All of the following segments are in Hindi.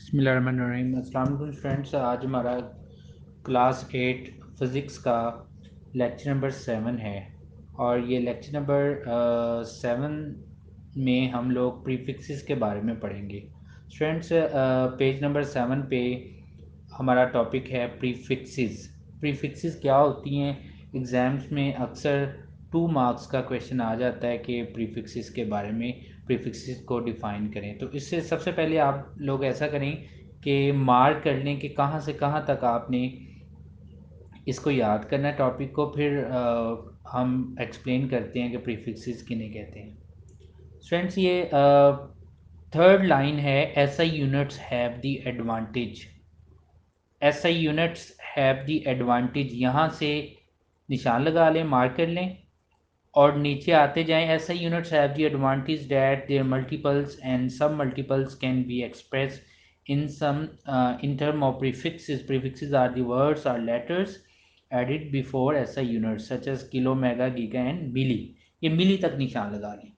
बिस्मिल्लाहिर्रहमानिर्रहीम। अस्सलाम वालेकुम स्टूडेंट्स, आज हमारा क्लास 8 फ़िज़िक्स का लेक्चर नंबर 7 है और ये लेक्चर नंबर 7 में हम लोग प्रीफिक्सेस के बारे में पढ़ेंगे। स्टूडेंट्स, पेज नंबर 7 पे हमारा टॉपिक है प्रीफिक्सेस। प्रीफिक्सेस क्या होती हैं? एग्ज़ाम्स में अक्सर 2 मार्क्स का क्वेश्चन आ जाता है कि प्रीफिक्सेस के बारे में, प्रीफिक्सेस को डिफ़ाइन करें। तो इससे सबसे पहले आप लोग ऐसा करें कि मार्क कर लें कि कहाँ से कहाँ तक आपने इसको याद करना है टॉपिक को। फिर हम एक्सप्लेन करते हैं कि प्रीफिक्सेस किन्हें कहते हैं। स्टूडेंट्स, ये थर्ड लाइन है, SI units have the advantage. SI units have the advantage, यहाँ से निशान लगा लें, मार्क कर लें और नीचे आते जाएं। SI units have the advantage that their multiples and sub multiples can be express in some in term of prefixes. Prefixes are the words और letters added before SI units such as kilo, mega, giga and milli. ये मिली तक निशान लगा लें,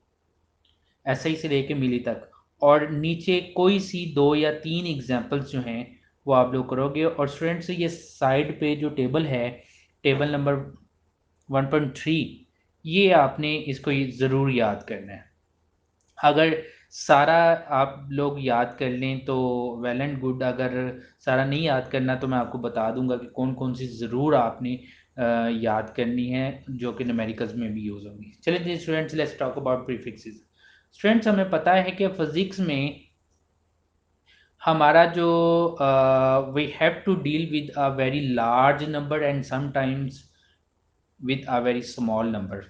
एसआई से लेके मिली तक। और नीचे कोई सी 2 या 3 एग्जाम्पल्स जो हैं वो आप लोग करोगे। और स्टूडेंट्स, ये साइड पे जो टेबल है, टेबल नंबर 1.3, ये आपने इसको ज़रूर याद करना है। अगर सारा आप लोग याद कर लें तो वेल एंड गुड। अगर सारा नहीं याद करना तो मैं आपको बता दूंगा कि कौन कौन सी ज़रूर आपने याद करनी है, जो कि न्यूमेरिकल्स में भी यूज़ होंगी। चलिए जी students, let's talk about prefixes. Students, हमें पता है कि फिज़िक्स में हमारा जो we have to deal with a very large number and sometimes with a very small number.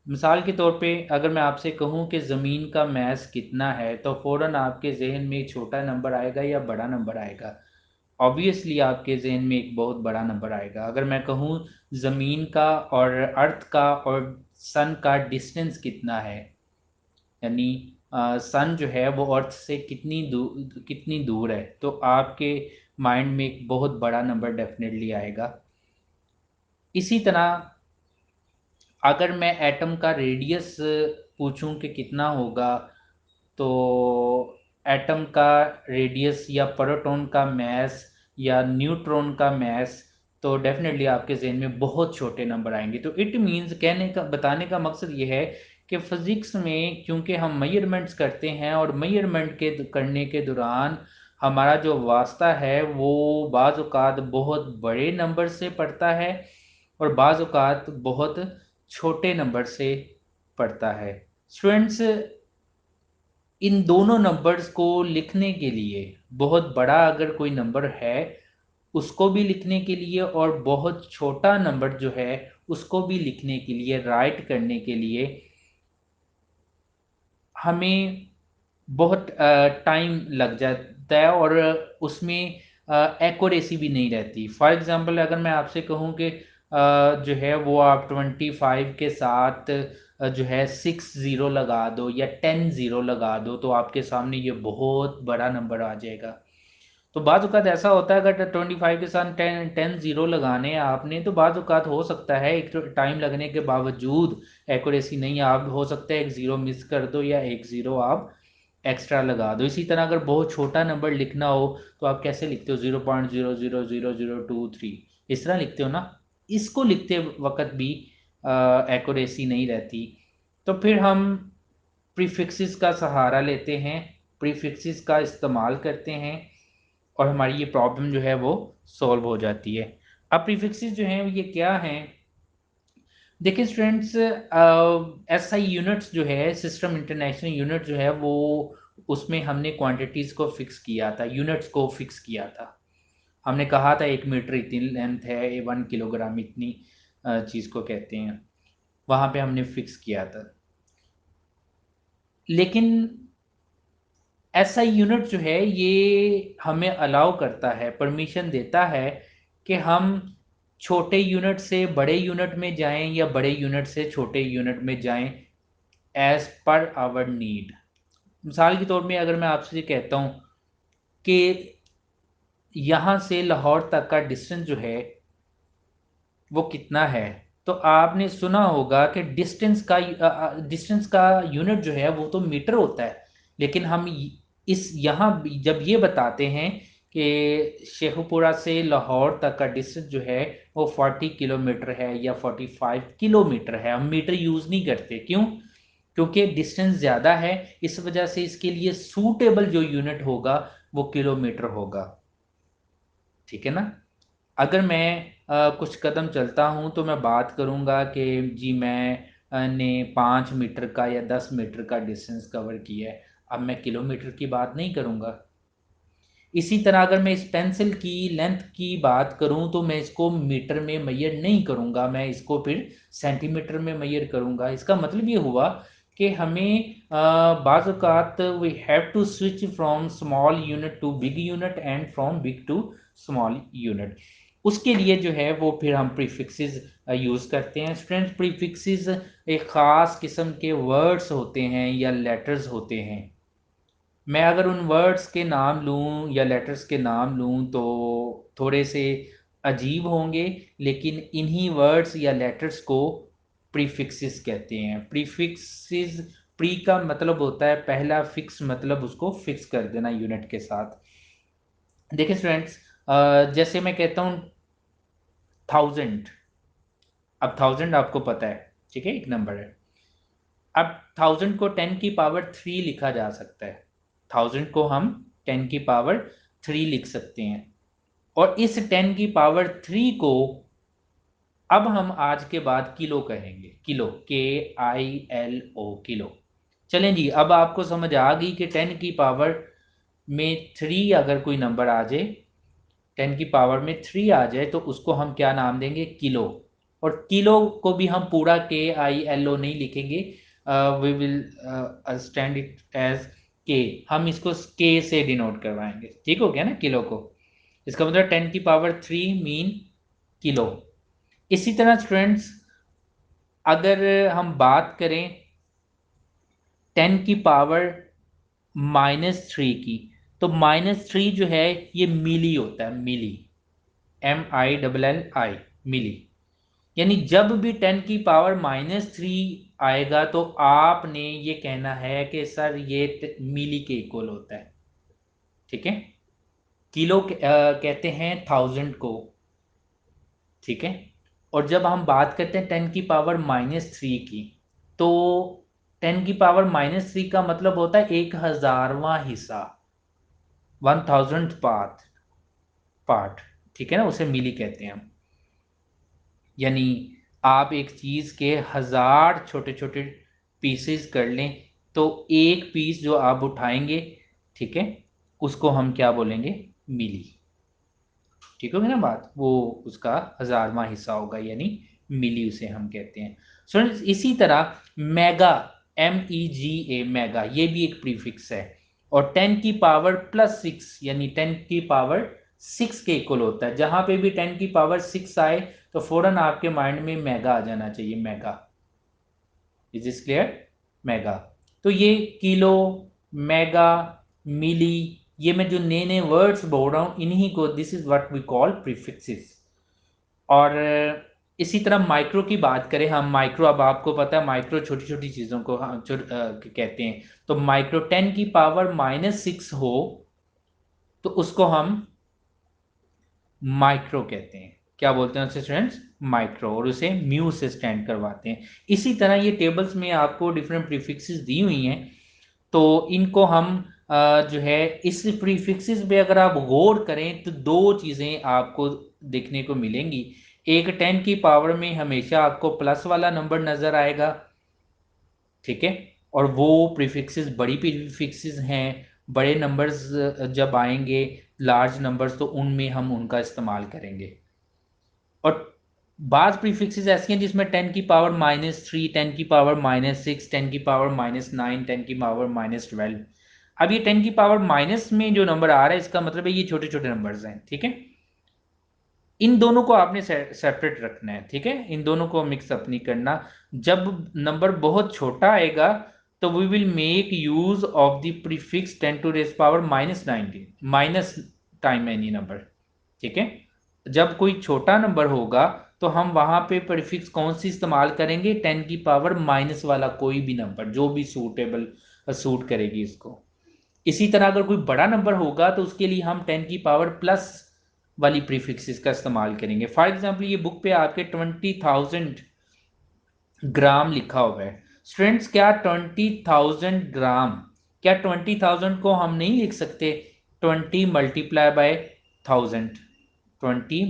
मिसाल के तौर पे अगर मैं आपसे कहूँ कि ज़मीन का मैस कितना है, तो फ़ौरन आपके जहन में एक छोटा नंबर आएगा या बड़ा नंबर आएगा? ऑब्वियसली आपके जहन में एक बहुत बड़ा नंबर आएगा। अगर मैं कहूँ ज़मीन का और अर्थ का और सन का डिस्टेंस कितना है, यानी सन जो है वो अर्थ से कितनी दूर है, तो आपके माइंड में एक बहुत बड़ा नंबर डेफिनेटली आएगा। इसी तरह अगर मैं एटम का रेडियस पूछूं कि कितना होगा, तो एटम का रेडियस या प्रोटॉन का मैस या न्यूट्रॉन का मैस, तो डेफिनेटली आपके जहन में बहुत छोटे नंबर आएंगे। तो इट मीन्स, कहने का बताने का मकसद ये है कि फिज़िक्स में क्योंकि हम मेजरमेंट्स करते हैं और मेजरमेंट के करने के दौरान हमारा जो वास्ता है वो बाज़ औक़ात बहुत बड़े नंबर से पड़ता है और बाज़ औक़ात बहुत छोटे नंबर से पड़ता है। स्टूडेंट्स, इन दोनों नंबर्स को लिखने के लिए, बहुत बड़ा अगर कोई नंबर है उसको भी लिखने के लिए और बहुत छोटा नंबर जो है उसको भी लिखने के लिए, राइट करने के लिए हमें बहुत टाइम लग जाता है और उसमें एक्यूरेसी भी नहीं रहती। फॉर एग्जांपल, अगर मैं आपसे कहूँ कि जो है वो आप 25 के साथ जो है 6 ज़ीरो लगा दो या 10 ज़ीरो लगा दो, तो आपके सामने ये बहुत बड़ा नंबर आ जाएगा। तो बाज़ औक़ात ऐसा होता है, अगर 25 के साथ 10 ज़ीरो लगाने हैं आपने, तो बाज़ औक़ात हो सकता है एक तो टाइम लगने के बावजूद एक्यूरेसी नहीं, आप हो सकता है एक ज़ीरो मिस कर दो या एक ज़ीरो आप एक्स्ट्रा लगा दो। इसी तरह अगर बहुत छोटा नंबर लिखना हो तो आप कैसे लिखते हो? 0.000023 इस तरह लिखते हो ना। इसको लिखते वक्त भी एक्यूरेसी नहीं रहती। तो फिर हम प्रीफिक्सेस का सहारा लेते हैं, प्रीफिक्सेस का इस्तेमाल करते हैं और हमारी ये प्रॉब्लम जो है वो सॉल्व हो जाती है। अब प्रीफिक्सेस जो हैं ये क्या हैं? देखिए स्टूडेंट्स, एसआई यूनिट्स जो है, सिस्टम इंटरनेशनल यूनिट जो है वो, उसमें हमने क्वांटिटीज़ को फिक्स किया था, यूनिट्स को फिक्स किया था। हमने कहा था 1 मीटर इतनी लेंथ है, 1 किलोग्राम इतनी चीज़ को कहते हैं, वहाँ पे हमने फिक्स किया था। लेकिन एसआई यूनिट जो है ये हमें अलाउ करता है, परमिशन देता है कि हम छोटे यूनिट से बड़े यूनिट में जाएं या बड़े यूनिट से छोटे यूनिट में जाएं, एज पर आवर नीड। मिसाल के तौर में अगर मैं आपसे कहता हूँ कि यहाँ से लाहौर तक का डिस्टेंस जो है वो कितना है, तो आपने सुना होगा कि डिस्टेंस का यूनिट जो है वो तो मीटर होता है, लेकिन हम इस यहाँ जब ये बताते हैं कि शेखुपुरा से लाहौर तक का डिस्टेंस जो है वो 40 किलोमीटर है या 45 किलोमीटर है, हम मीटर यूज़ नहीं करते। क्यों? क्योंकि डिस्टेंस ज़्यादा है, इस वजह से इसके लिए सूटेबल जो यूनिट होगा वो किलोमीटर होगा। ठीक है ना। अगर मैं कुछ कदम चलता हूँ तो मैं बात करूँगा कि जी ने 5 मीटर का या 10 मीटर का डिस्टेंस कवर किया है, अब मैं किलोमीटर की बात नहीं करूँगा। इसी तरह अगर मैं इस पेंसिल की लेंथ की बात करूं तो मैं इसको मीटर में मेजर नहीं करूंगा, मैं इसको फिर सेंटीमीटर में मेजर करूंगा। इसका मतलब ये हुआ कि हमें बाज़ औक़ात we have to switch from small unit to big unit and from big to small unit. उसके लिए जो है वो फिर हम प्रीफिक्सेस यूज़ करते हैं। स्टूडेंट्स, प्रीफिक्सेस एक ख़ास किस्म के वर्ड्स होते हैं या लेटर्स होते हैं। मैं अगर उन वर्ड्स के नाम लूँ या लेटर्स के नाम लूँ तो थोड़े से अजीब होंगे, लेकिन इन्हीं वर्ड्स या लेटर्स को प्रीफिक्सेस कहते हैं। प्रीफिक्सेस, प्री का मतलब होता है पहला, फिक्स मतलब उसको फिक्स कर देना यूनिट के साथ। देखिए स्टूडेंट्स, जैसे मैं कहता हूँ 1000, अब 1000 आपको पता है, ठीक है, एक नंबर है। अब 1000 को 10 की पावर 3 लिखा जा सकता है। 1000 को हम 10 की पावर 3 लिख सकते हैं। और इस 10 की पावर 3 को अब हम आज के बाद किलो कहेंगे। Kilo, KILO, kilo. चलें जी, अब आपको समझ आ गई कि 10 की पावर में 3 अगर कोई नंबर आ जाए, 10 की पावर में 3 आ जाए तो उसको हम क्या नाम देंगे? किलो। और किलो को भी हम पूरा KILO नहीं लिखेंगे, we will stand it as K. हम इसको के से डिनोट करवाएंगे, ठीक हो गया ना, किलो को। इसका मतलब 10 की पावर 3 मीन किलो। इसी तरह स्टूडेंट्स, अगर हम बात करें 10 की पावर -3 की, तो -3 जो है ये मिली होता है, मिली, MILLI, मिली। यानी जब भी 10 की पावर -3 आएगा तो आपने ये कहना है कि सर ये मिली के इक्वल होता है। ठीक है। किलो कहते हैं 1000 को, ठीक है। और जब हम बात करते हैं 10 की पावर -3 की, तो 10 की पावर -3 का मतलब होता है 1000वां हिस्सा, 1000th पार्ट, ठीक है ना, उसे मिली कहते हैं हम। यानी आप एक चीज़ के 1000 छोटे छोटे पीसेस कर लें तो एक पीस जो आप उठाएंगे, ठीक है, उसको हम क्या बोलेंगे? मिली। ठीक होगी ना बात, वो उसका 1000वां हिस्सा होगा, यानी मिली उसे हम कहते हैं। सो इसी तरह मेगा, MEGA, मेगा, ये भी एक प्रीफिक्स है। और 10 की पावर +6 यानी 10 की पावर 6 के इक्वल होता है। जहां पे भी 10 की पावर 6 आए तो फौरन आपके माइंड में मेगा आ जाना चाहिए, mega. Is is clear? Mega. तो ये किलो, मेगा, मिली, ये मैं जो नए नए वर्ड्स बोल रहा हूँ इन्हीं को this is what we call prefixes. और इसी तरह माइक्रो की बात करें हम, माइक्रो, अब आपको पता है माइक्रो छोटी छोटी चीज़ों को हम कहते हैं। तो माइक्रो 10 की पावर -6 हो तो उसको हम माइक्रो कहते हैं। क्या बोलते हैं उसे स्टूडेंट्स? माइक्रो। और उसे म्यू से स्टैंड करवाते हैं। इसी तरह ये टेबल्स में आपको डिफरेंट प्रीफिक्सेस दी हुई हैं, तो इनको हम जो है इस प्रीफिक्सेस पे अगर आप गौर करें तो दो चीज़ें आपको देखने को मिलेंगी। एक, 10 की पावर में हमेशा आपको प्लस वाला नंबर नज़र आएगा, ठीक है। और वो प्रीफिक्सेस बड़ी प्रीफिक्सेस हैं। बड़े नंबर्स जब आएंगे, लार्ज नंबर्स, तो उनमें हम उनका इस्तेमाल करेंगे। और बाज़ प्रीफिक्सेस ऐसी हैं जिसमें 10 की पावर -3, 10 की पावर -6, 10 की पावर -9, 10 की पावर -12। अब ये 10 की पावर माइनस में जो नंबर आ रहा है इसका मतलब है ये छोटे छोटे नंबर्स हैं, ठीक है। इन दोनों को आपने सेपरेट रखना है, ठीक है, इन दोनों को मिक्स अप नहीं करना। जब नंबर बहुत छोटा आएगा तो we will make use of the prefix 10 to raise power -19, minus time any number, ठीक है। जब कोई छोटा नंबर होगा तो हम वहां पे प्रीफिक्स कौन सी इस्तेमाल करेंगे? 10 की पावर माइनस वाला कोई भी नंबर जो भी सूटेबल सूट करेगी इसको। इसी तरह अगर कोई बड़ा नंबर होगा तो उसके लिए हम 10 की पावर प्लस वाली प्रीफिक्सेस का इस्तेमाल करेंगे। फॉर एग्जाम्पल ये बुक पे आपके 20,000 ग्राम लिखा हुआ है। स्टूडेंट्स क्या 20,000 ग्राम, क्या 20,000 को हम नहीं लिख सकते 20 मल्टीप्लाई बाय 1000, 20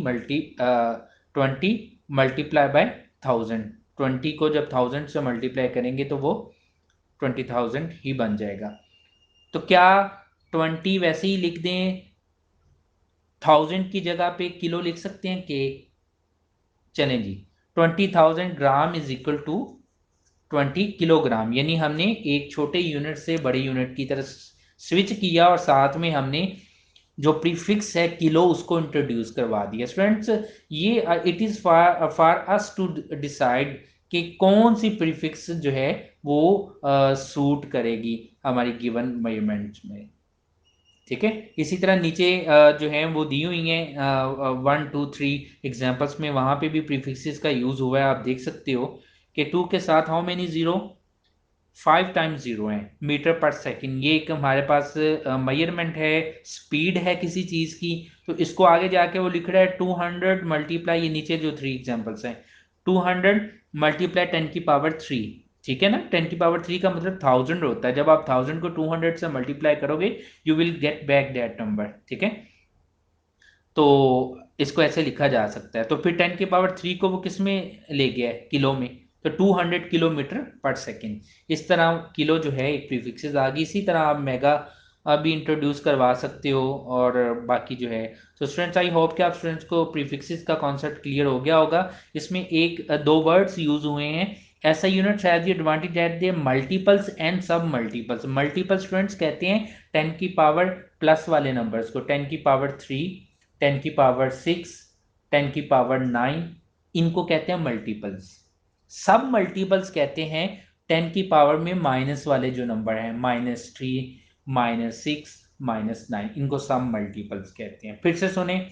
मल्टीप्लाई बाय 1000, 20 को जब 1000 से मल्टीप्लाई करेंगे तो वो 20,000 ही बन जाएगा। तो क्या 20 वैसे ही लिख दें, 1000 की जगह पे किलो लिख सकते हैं के? चलें जी, 20,000 gram is equal to 20 kilogram, यानी हमने एक छोटे यूनिट से बड़े यूनिट की तरफ स्विच किया और साथ में हमने जो प्रीफिक्स है किलो उसको इंट्रोड्यूस करवा दिया। स्टूडेंट्स ये it is for us to decide कि कौन सी प्रीफिक्स जो है वो सूट करेगी हमारी गिवन मेजरमेंट में। ठीक है, इसी तरह नीचे जो है वो दी हुई हैं 1 2 3 एग्जाम्पल्स में, वहां पे भी प्रीफिक्सेस का यूज हुआ है। आप देख सकते हो कि 2 के साथ how many zero, 5 times zero है मीटर पर सेकंड। ये एक हमारे पास मेजरमेंट है, स्पीड है किसी चीज की। तो इसको आगे जाके वो लिख रहा है 200 मल्टीप्लाई, ये नीचे जो 3 एग्जाम्पल्स हैं, 200 मल्टीप्लाई 10 की पावर 3। ठीक है ना, 10 की पावर 3 का मतलब 1000 होता है। जब आप 1000 को 200 से मल्टीप्लाई करोगे you will get back that number. ठीक है, तो इसको ऐसे लिखा जा सकता है। तो फिर 10 की पावर 3 को वो किस में ले गया है, किलो में, तो 200 किलोमीटर पर सेकेंड। इस तरह किलो जो है एक प्रीफिक्सेस आ गई। इसी तरह आप मेगा भी इंट्रोड्यूस करवा सकते हो और बाकी जो है। तो स्टूडेंट्स आई होप कि आप स्टूडेंट्स को प्रीफिक्सेस का कॉन्सेप्ट क्लियर हो गया होगा। इसमें एक दो वर्ड्स यूज हुए हैं। ऐसा unit has the advantage that they multiples and sub multiples. Multiple students कहते हैं 10 की पावर प्लस वाले नंबर्स को, 10 की पावर 3, 10 की पावर 6, 10 की पावर 9, इनको कहते हैं मल्टीपल्स। सब मल्टीपल्स कहते हैं 10 की पावर में माइनस वाले जो नंबर हैं, -3, -6, -9, इनको सब मल्टीपल्स कहते हैं। फिर से सुने,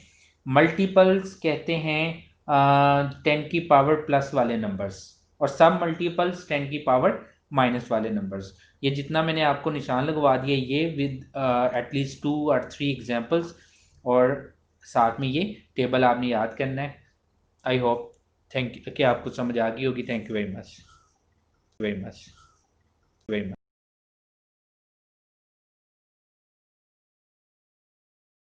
मल्टीपल्स कहते हैं 10 की पावर प्लस वाले नंबर्स, और सब मल्टीपल्स 10 की पावर माइनस वाले नंबर्स। ये जितना मैंने आपको निशान लगवा दिया ये विद एटलीस्ट 2 और 3 एग्जाम्पल्स, और साथ में ये टेबल आपने याद करना है। आई होप थैंक यू कि आपको समझ आ गई होगी। Thank you very much, very much, very much.